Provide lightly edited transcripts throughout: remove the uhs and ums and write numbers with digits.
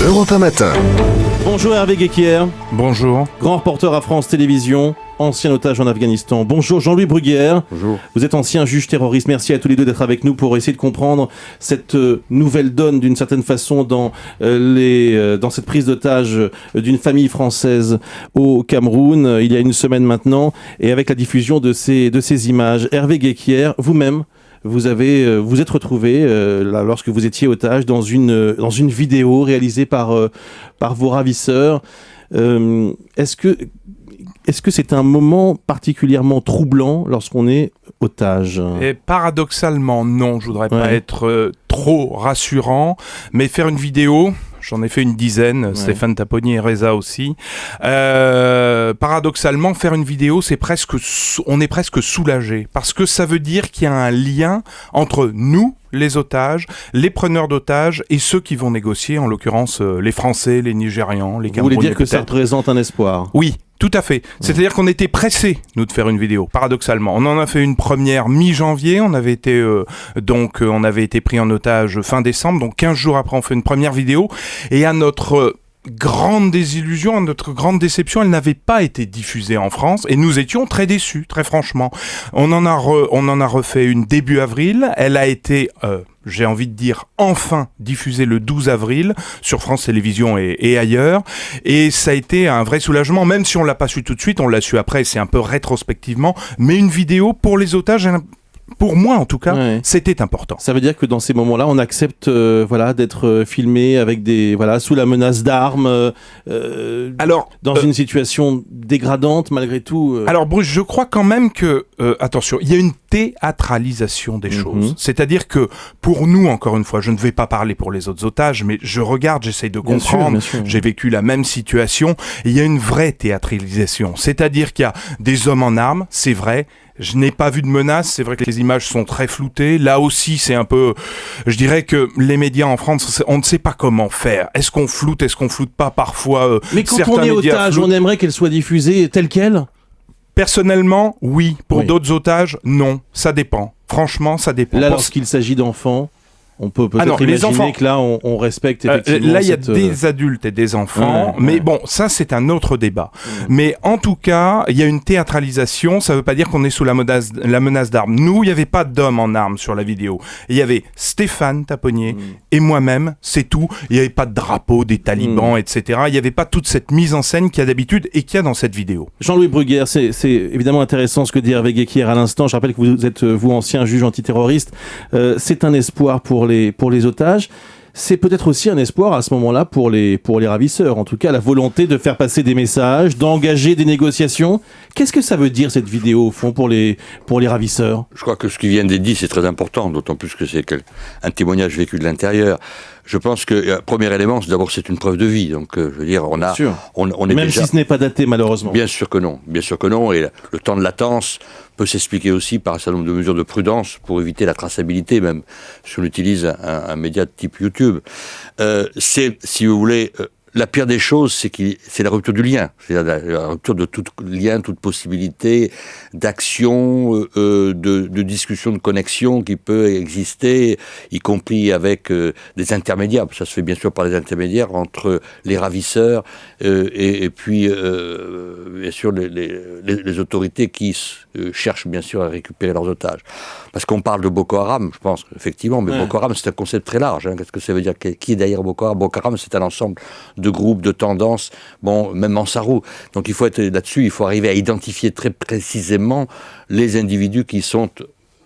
Europe 1 Matin. Bonjour Hervé Guéquière. Bonjour. Grand reporter à France Télévisions, ancien otage en Afghanistan. Bonjour Jean-Louis Bruguière. Bonjour. Vous êtes ancien juge terroriste. Merci à tous les deux d'être avec nous pour essayer de comprendre cette nouvelle donne d'une certaine façon dans cette prise d'otage d'une famille française au Cameroun il y a une semaine maintenant, et avec la diffusion de ces images. Hervé Guéquière, vous-même, vous êtes retrouvé là, lorsque vous étiez otage dans une vidéo réalisée par vos ravisseurs. Est-ce que c'est un moment particulièrement troublant lorsqu'on est otage ? Et paradoxalement, non. Je voudrais pas être trop rassurant, mais faire une vidéo... J'en ai fait une dizaine, Stéphane Taponnier et Reza aussi. Paradoxalement, faire une vidéo, on est presque soulagé. Parce que ça veut dire qu'il y a un lien entre nous, les otages, les preneurs d'otages et ceux qui vont négocier, en l'occurrence les Français, les Nigérians, les Camerounais. Vous voulez dire que ça représente un espoir ? Oui. Tout à fait. C'est-à-dire qu'on était pressés, nous, de faire une vidéo, paradoxalement. On en a fait une première mi-janvier, on avait été pris en otage fin décembre, donc 15 jours après, on fait une première vidéo, et à notre grande désillusion, à notre grande déception, elle n'avait pas été diffusée en France, et nous étions très déçus, très franchement. On en a refait une début avril, elle a été... j'ai envie de dire enfin diffusé le 12 avril sur France Télévisions et ailleurs, et ça a été un vrai soulagement, même si on l'a pas su tout de suite, on l'a su après, c'est un peu rétrospectivement, mais une vidéo pour les otages, pour moi en tout cas, c'était important. Ça veut dire que dans ces moments-là, on accepte d'être filmé avec sous la menace d'armes, dans une situation dégradante malgré tout. Alors Bruce, je crois quand même que, attention, il y a une théâtralisation des choses. C'est-à-dire que pour nous, encore une fois, je ne vais pas parler pour les autres otages, mais je regarde, j'essaye de comprendre, bien sûr. J'ai vécu la même situation, et il y a une vraie théâtralisation. C'est-à-dire qu'il y a des hommes en armes, c'est vrai. Je n'ai pas vu de menaces, c'est vrai que les images sont très floutées. Là aussi, c'est un peu... Je dirais que les médias en France, on ne sait pas comment faire. Est-ce qu'on floute pas parfois mais quand on est otage, on aimerait qu'elle soit diffusée telle qu'elle ? Personnellement, oui. Pour d'autres otages, non. Ça dépend. Franchement, ça dépend. Là, lorsqu'il s'agit d'enfants, on peut peut-être imaginer que là, on respecte effectivement... là, il y a des adultes et des enfants, mais bon, ça, c'est un autre débat. Mais en tout cas, il y a une théâtralisation, ça ne veut pas dire qu'on est sous la menace d'armes. Nous, il n'y avait pas d'hommes en armes sur la vidéo. Il y avait Stéphane Taponnier et moi-même, c'est tout. Il n'y avait pas de drapeau des talibans, etc. Il n'y avait pas toute cette mise en scène qu'il y a d'habitude et qu'il y a dans cette vidéo. Jean-Louis Bruguière, c'est évidemment intéressant ce que dit Hervé Guéquière à l'instant. Je rappelle que vous êtes, ancien juge antiterroriste. C'est un espoir pour les otages. C'est peut-être aussi un espoir à ce moment-là pour les ravisseurs. En tout cas, la volonté de faire passer des messages, d'engager des négociations. Qu'est-ce que ça veut dire cette vidéo au fond pour les ravisseurs ? Je crois que ce qui vient d'être dit, c'est très important, d'autant plus que c'est un témoignage vécu de l'intérieur. Je pense que premier élément, d'abord c'est une preuve de vie. Donc je veux dire, on est même si ce n'est pas daté malheureusement. Bien sûr que non. Et le temps de latence peut s'expliquer aussi par un certain nombre de mesures de prudence pour éviter la traçabilité, même si on utilise un média de type YouTube. C'est, si vous voulez, la pire des choses, c'est la rupture du lien. C'est-à-dire la rupture de tout lien, toute possibilité d'action, de discussion, de connexion qui peut exister, y compris avec des intermédiaires. Ça se fait bien sûr par les intermédiaires entre les ravisseurs et puis bien sûr les autorités qui cherchent bien sûr à récupérer leurs otages. Parce qu'on parle de Boko Haram, je pense, effectivement, mais Boko Haram, c'est un concept très large. Qu'est-ce que ça veut dire ? Qui est derrière Boko Haram ? Boko Haram, c'est un ensemble de groupes, de tendances, même en Sarrou. Donc il faut être là-dessus, il faut arriver à identifier très précisément les individus qui sont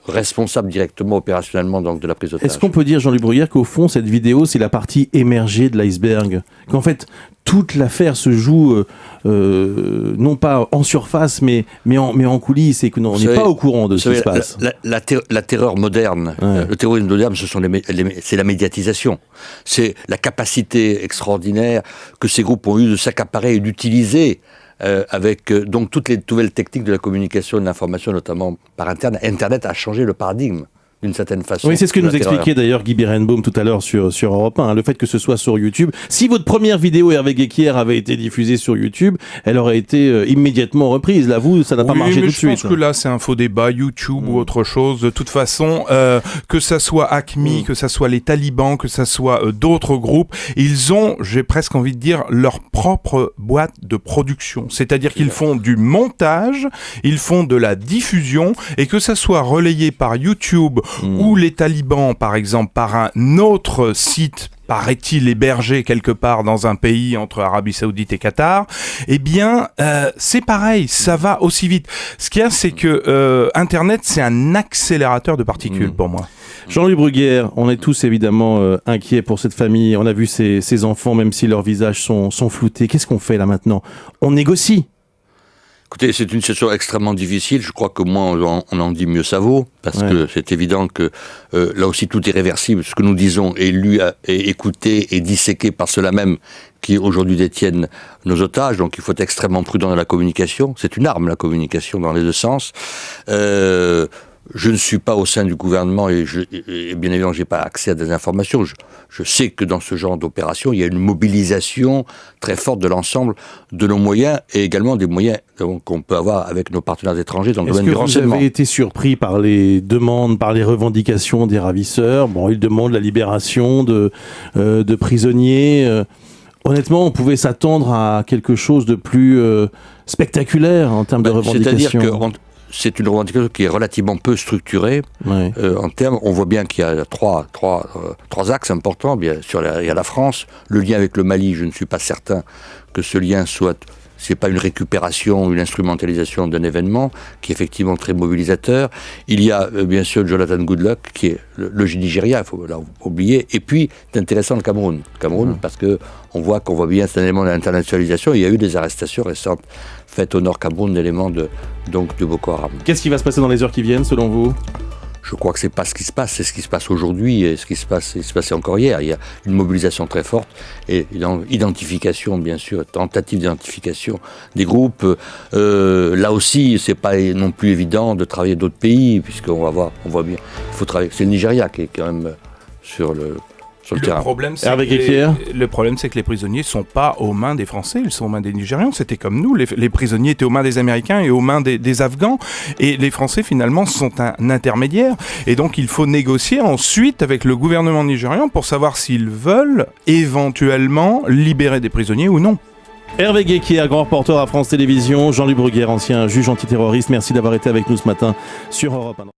responsable directement opérationnellement donc de la prise d'otage. Est-ce qu'on peut dire, Jean-Louis Bruguière, qu'au fond, cette vidéo, c'est la partie émergée de l'iceberg ? Qu'en fait, toute l'affaire se joue non pas en surface, mais en coulisses, et qu'on n'est pas au courant de ce qui se passe. La terreur moderne, le terrorisme moderne, c'est la médiatisation. C'est la capacité extraordinaire que ces groupes ont eu de s'accaparer et d'utiliser avec donc toutes les nouvelles techniques de la communication et de l'information, notamment par Internet. Internet a changé le paradigme d'une certaine façon. Oui, c'est ce que de nous la terreur. expliquait d'ailleurs Guy Berenbaum tout à l'heure sur Europe 1, le fait que ce soit sur YouTube. Si votre première vidéo Hervé Guéquière avait été diffusée sur YouTube, elle aurait été immédiatement reprise. Là, vous, ça n'a pas marché tout de suite. Je pense que là, c'est un faux débat, YouTube ou autre chose. De toute façon, que ça soit ACMI, que ça soit les talibans, que ça soit d'autres groupes, ils ont, j'ai presque envie de dire, leur propre boîte de production. C'est-à-dire qu'ils font du montage, ils font de la diffusion, et que ça soit relayé par YouTube ou les talibans, par exemple, par un autre site, paraît-il hébergé quelque part dans un pays entre Arabie Saoudite et Qatar, eh bien, c'est pareil, ça va aussi vite. Ce qu'il y a, c'est que Internet, c'est un accélérateur de particules pour moi. Jean-Louis Bruguière, on est tous évidemment inquiets pour cette famille. On a vu ces enfants, même si leurs visages sont floutés. Qu'est-ce qu'on fait là maintenant? On négocie. Écoutez, c'est une situation extrêmement difficile. Je crois que moins on en dit, mieux ça vaut. Parce que c'est évident que là aussi tout est réversible. Ce que nous disons est lu, est écouté et disséqué par ceux-là même qui aujourd'hui détiennent nos otages. Donc il faut être extrêmement prudent dans la communication. C'est une arme, la communication, dans les deux sens. Je ne suis pas au sein du gouvernement et bien évidemment, je n'ai pas accès à des informations. Je sais que dans ce genre d'opération, il y a une mobilisation très forte de l'ensemble de nos moyens et également des moyens qu'on peut avoir avec nos partenaires étrangers dans le domaine du renseignement. Est-ce que vous avez été surpris par les demandes, par les revendications des ravisseurs? Bon, ils demandent la libération de prisonniers. Honnêtement, on pouvait s'attendre à quelque chose de plus spectaculaire en termes de revendications. C'est-à-dire que c'est une revendication qui est relativement peu structurée. En termes, on voit bien qu'il y a trois axes importants. Bien sûr, il y a la France. Le lien avec le Mali, je ne suis pas certain que ce lien soit... C'est pas une récupération ou une instrumentalisation d'un événement qui est effectivement très mobilisateur. Il y a bien sûr Jonathan Goodluck qui est le Nigeria, il faut oublier. Et puis c'est intéressant le Cameroun. Parce que on voit bien c'est un élément d'internationalisation. Il y a eu des arrestations récentes faites au nord Cameroun d'éléments de Boko Haram. Qu'est-ce qui va se passer dans les heures qui viennent selon vous? Je crois que c'est pas ce qui se passe, c'est ce qui se passe aujourd'hui et ce qui se passait encore hier. Il y a une mobilisation très forte et une identification, bien sûr, tentative d'identification des groupes. Là aussi, c'est pas non plus évident de travailler d'autres pays, puisqu'on voit bien. Il faut travailler. C'est le Nigeria qui est quand même sur le terrain. Le problème, c'est que les prisonniers ne sont pas aux mains des Français, ils sont aux mains des Nigérians. C'était comme nous, les prisonniers étaient aux mains des Américains et aux mains des Afghans. Et les Français, finalement, sont un intermédiaire. Et donc, il faut négocier ensuite avec le gouvernement nigérian pour savoir s'ils veulent éventuellement libérer des prisonniers ou non. Hervé Guéquière, grand reporter à France Télévisions. Jean-Louis Bruguière, ancien juge antiterroriste. Merci d'avoir été avec nous ce matin sur Europe 1.